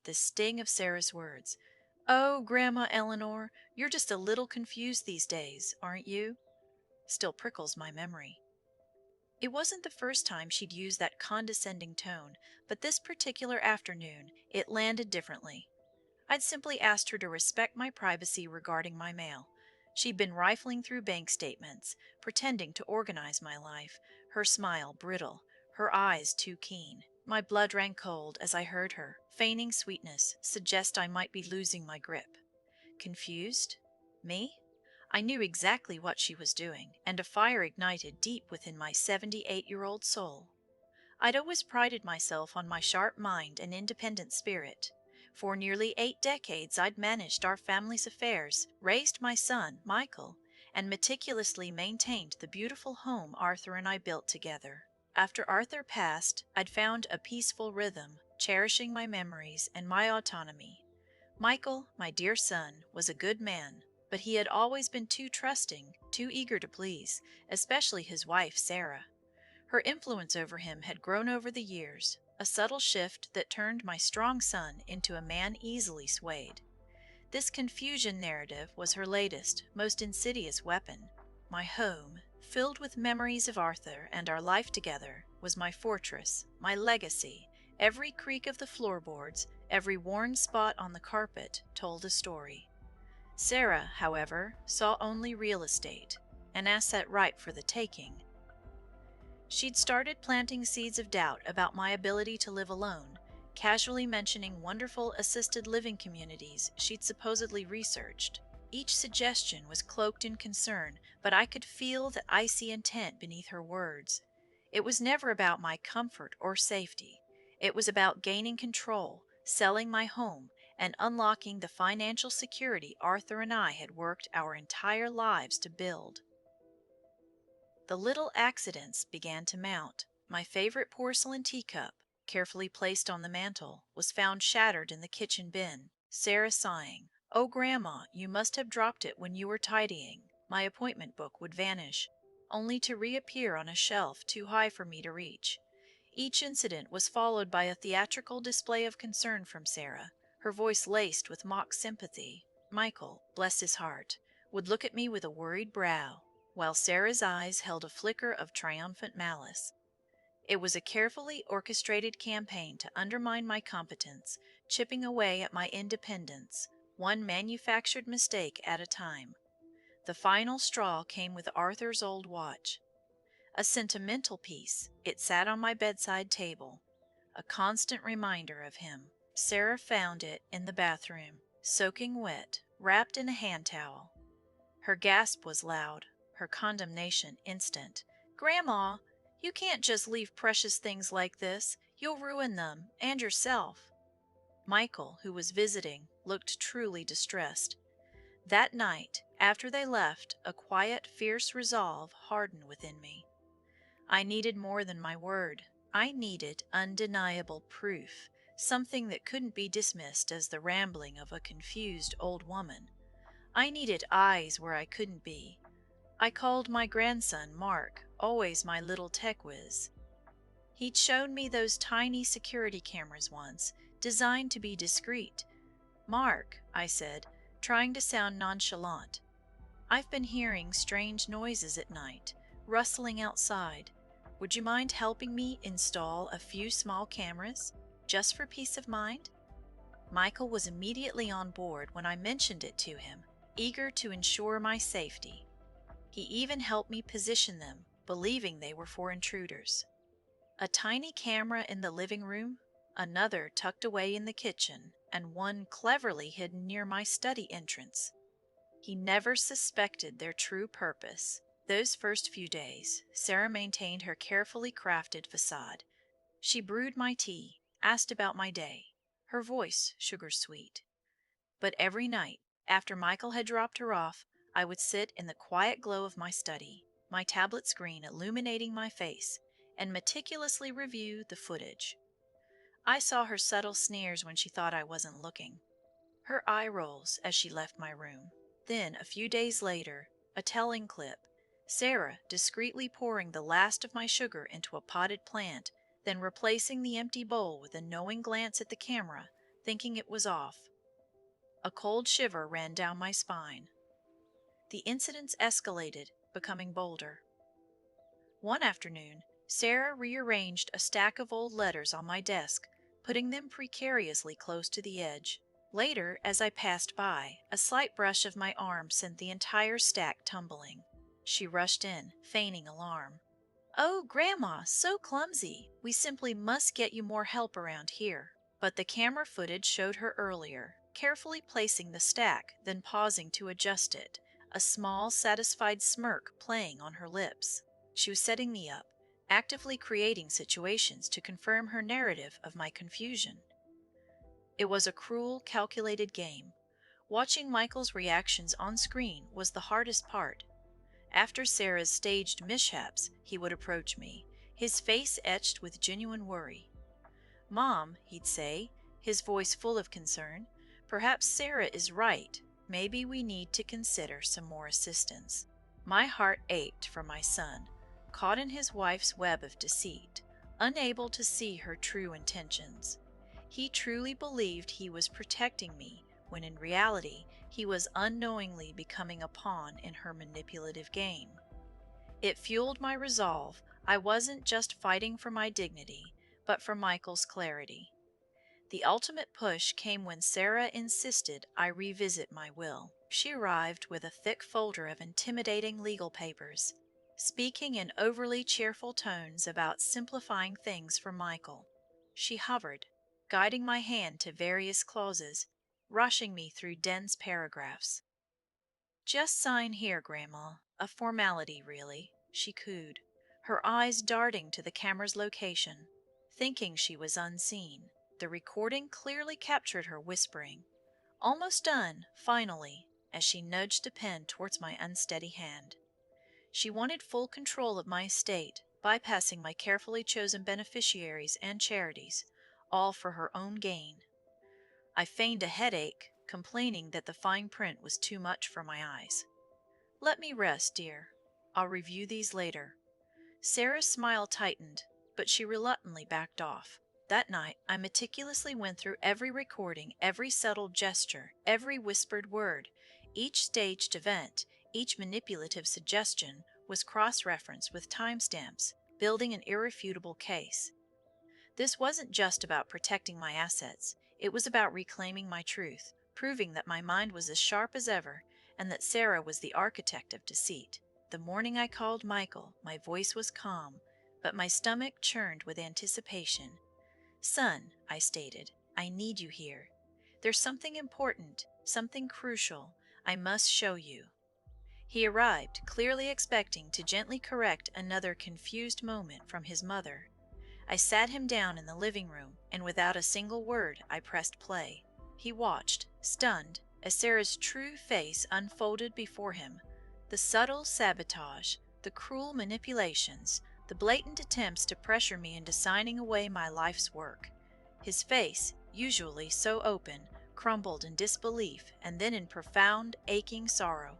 the sting of Sarah's words. "Oh, Grandma Eleanor, you're just a little confused these days, aren't you?" Still prickles my memory. It wasn't the first time she'd used that condescending tone, but this particular afternoon it landed differently. I'd simply asked her to respect my privacy regarding my mail. She'd been rifling through bank statements, pretending to organize my life, her smile brittle, her eyes too keen. My blood ran cold as I heard her, feigning sweetness, suggest I might be losing my grip. Confused? Me? I knew exactly what she was doing, and a fire ignited deep within my 78-year-old soul. I'd always prided myself on my sharp mind and independent spirit. For nearly 8 decades I'd managed our family's affairs, raised my son, Michael, and meticulously maintained the beautiful home Arthur and I built together. After Arthur passed, I'd found a peaceful rhythm, cherishing my memories and my autonomy. Michael, my dear son, was a good man, but he had always been too trusting, too eager to please, especially his wife, Sarah. Her influence over him had grown over the years, a subtle shift that turned my strong son into a man easily swayed. This confusion narrative was her latest, most insidious weapon. My home, filled with memories of Arthur and our life together, was my fortress, my legacy. Every creak of the floorboards, every worn spot on the carpet told a story. Sarah, however, saw only real estate, an asset ripe for the taking. She'd started planting seeds of doubt about my ability to live alone, casually mentioning wonderful assisted living communities she'd supposedly researched. Each suggestion was cloaked in concern, but I could feel the icy intent beneath her words. It was never about my comfort or safety. It was about gaining control, selling my home, and unlocking the financial security Arthur and I had worked our entire lives to build. The little accidents began to mount. My favorite porcelain teacup, carefully placed on the mantel, was found shattered in the kitchen bin. Sarah sighing, "Oh, Grandma, you must have dropped it when you were tidying." My appointment book would vanish, only to reappear on a shelf too high for me to reach. Each incident was followed by a theatrical display of concern from Sarah, her voice laced with mock sympathy. Michael, bless his heart, would look at me with a worried brow, while Sarah's eyes held a flicker of triumphant malice. It was a carefully orchestrated campaign to undermine my competence, chipping away at my independence, one manufactured mistake at a time. The final straw came with Arthur's old watch. A sentimental piece, it sat on my bedside table, a constant reminder of him. Sarah found it in the bathroom, soaking wet, wrapped in a hand towel. Her gasp was loud, her condemnation instant. "Grandma, you can't just leave precious things like this. You'll ruin them, and yourself." Michael, who was visiting, looked truly distressed. That night, after they left, a quiet, fierce resolve hardened within me. I needed more than my word. I needed undeniable proof, something that couldn't be dismissed as the rambling of a confused old woman. I needed eyes where I couldn't be. I called my grandson Mark, always my little tech whiz. He'd shown me those tiny security cameras once, designed to be discreet. "Mark," I said, trying to sound nonchalant, "I've been hearing strange noises at night, rustling outside. Would you mind helping me install a few small cameras, just for peace of mind?" Michael was immediately on board when I mentioned it to him, eager to ensure my safety. He even helped me position them, believing they were for intruders. A tiny camera in the living room, another tucked away in the kitchen, and one cleverly hidden near my study entrance. He never suspected their true purpose. Those first few days, Sarah maintained her carefully crafted facade. She brewed my tea, asked about my day, her voice sugar-sweet. But every night, after Michael had dropped her off, I would sit in the quiet glow of my study, my tablet screen illuminating my face, and meticulously review the footage. I saw her subtle sneers when she thought I wasn't looking, her eye rolls as she left my room. Then, a few days later, a telling clip, Sarah discreetly pouring the last of my sugar into a potted plant, then replacing the empty bowl with a knowing glance at the camera, thinking it was off. A cold shiver ran down my spine. The incidents escalated, becoming bolder. One afternoon, Sarah rearranged a stack of old letters on my desk, putting them precariously close to the edge. Later, as I passed by, a slight brush of my arm sent the entire stack tumbling. She rushed in, feigning alarm. "Oh, Grandma, so clumsy! We simply must get you more help around here." But the camera footage showed her earlier, carefully placing the stack, then pausing to adjust it, a small, satisfied smirk playing on her lips. She was setting me up, actively creating situations to confirm her narrative of my confusion. It was a cruel, calculated game. Watching Michael's reactions on screen was the hardest part. After Sarah's staged mishaps, he would approach me, his face etched with genuine worry. "Mom," he'd say, his voice full of concern, "perhaps Sarah is right. Maybe we need to consider some more assistance." My heart ached for my son, caught in his wife's web of deceit, unable to see her true intentions. He truly believed he was protecting me, when in reality he was unknowingly becoming a pawn in her manipulative game. It fueled my resolve. I wasn't just fighting for my dignity, but for Michael's clarity. The ultimate push came when Sarah insisted I revisit my will. She arrived with a thick folder of intimidating legal papers, speaking in overly cheerful tones about simplifying things for Michael. She hovered, guiding my hand to various clauses, rushing me through dense paragraphs. "Just sign here, Grandma. A formality, really," she cooed, her eyes darting to the camera's location. Thinking she was unseen, the recording clearly captured her whispering, "Almost done, finally," as she nudged a pen towards my unsteady hand. She wanted full control of my estate, bypassing my carefully chosen beneficiaries and charities, all for her own gain. I feigned a headache, complaining that the fine print was too much for my eyes. "Let me rest, dear. I'll review these later." Sarah's smile tightened, but she reluctantly backed off. That night, I meticulously went through every recording, every subtle gesture, every whispered word. Each staged event, each manipulative suggestion was cross-referenced with timestamps, building an irrefutable case. This wasn't just about protecting my assets. It was about reclaiming my truth, proving that my mind was as sharp as ever, and that Sarah was the architect of deceit. The morning I called Michael, my voice was calm, but my stomach churned with anticipation. "Son," I stated, "I need you here. There's something important, something crucial, I must show you." He arrived, clearly expecting to gently correct another confused moment from his mother. I sat him down in the living room, and without a single word I pressed play. He watched, stunned, as Sarah's true face unfolded before him. The subtle sabotage, the cruel manipulations, the blatant attempts to pressure me into signing away my life's work. His face, usually so open, crumbled in disbelief and then in profound, aching sorrow.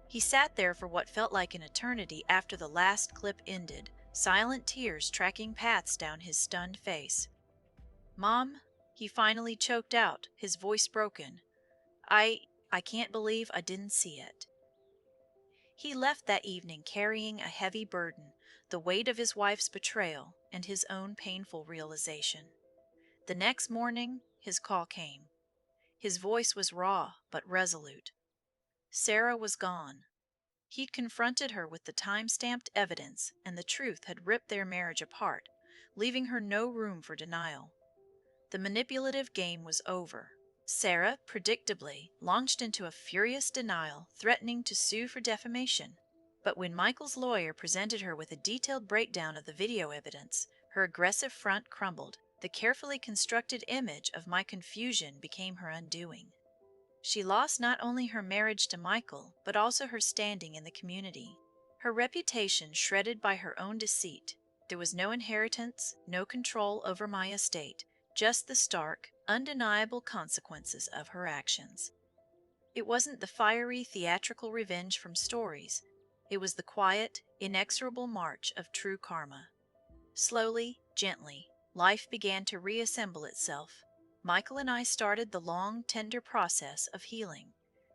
He sat there for what felt like an eternity after the last clip ended, silent tears tracking paths down his stunned face. "Mom," he finally choked out, his voice broken, I can't believe I didn't see it." He left that evening carrying a heavy burden, the weight of his wife's betrayal and his own painful realization. The next morning, his call came. His voice was raw but resolute. Sarah was gone. He'd confronted her with the time-stamped evidence, and the truth had ripped their marriage apart, leaving her no room for denial. The manipulative game was over. Sarah, predictably, launched into a furious denial, threatening to sue for defamation. But when Michael's lawyer presented her with a detailed breakdown of the video evidence, her aggressive front crumbled. The carefully constructed image of my confusion became her undoing. She lost not only her marriage to Michael, but also her standing in the community. Her reputation shredded by her own deceit. There was no inheritance, no control over my estate, just the stark, undeniable consequences of her actions. It wasn't the fiery, theatrical revenge from stories. It was the quiet, inexorable march of true karma. Slowly, gently, life began to reassemble itself. Michael and I started the long, tender process of healing,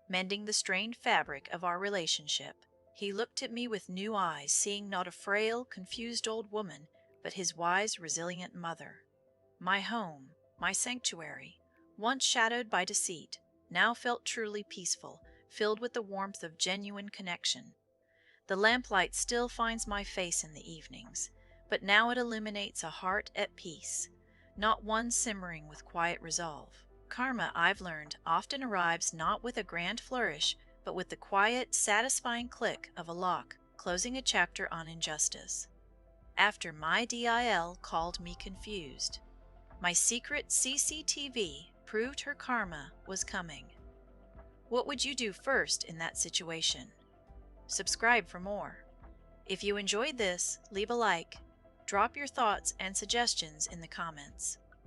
mending the strained fabric of our relationship. He looked at me with new eyes, seeing not a frail, confused old woman, but his wise, resilient mother. My home, my sanctuary, once shadowed by deceit, now felt truly peaceful, filled with the warmth of genuine connection. The lamplight still finds my face in the evenings, but now it illuminates a heart at peace, not one simmering with quiet resolve. Karma, I've learned, often arrives not with a grand flourish, but with the quiet, satisfying click of a lock closing a chapter on injustice. After my DIL called me confused, my secret CCTV proved her karma was coming. What would you do first in that situation? Subscribe for more. If you enjoyed this, leave a like. Drop your thoughts and suggestions in the comments.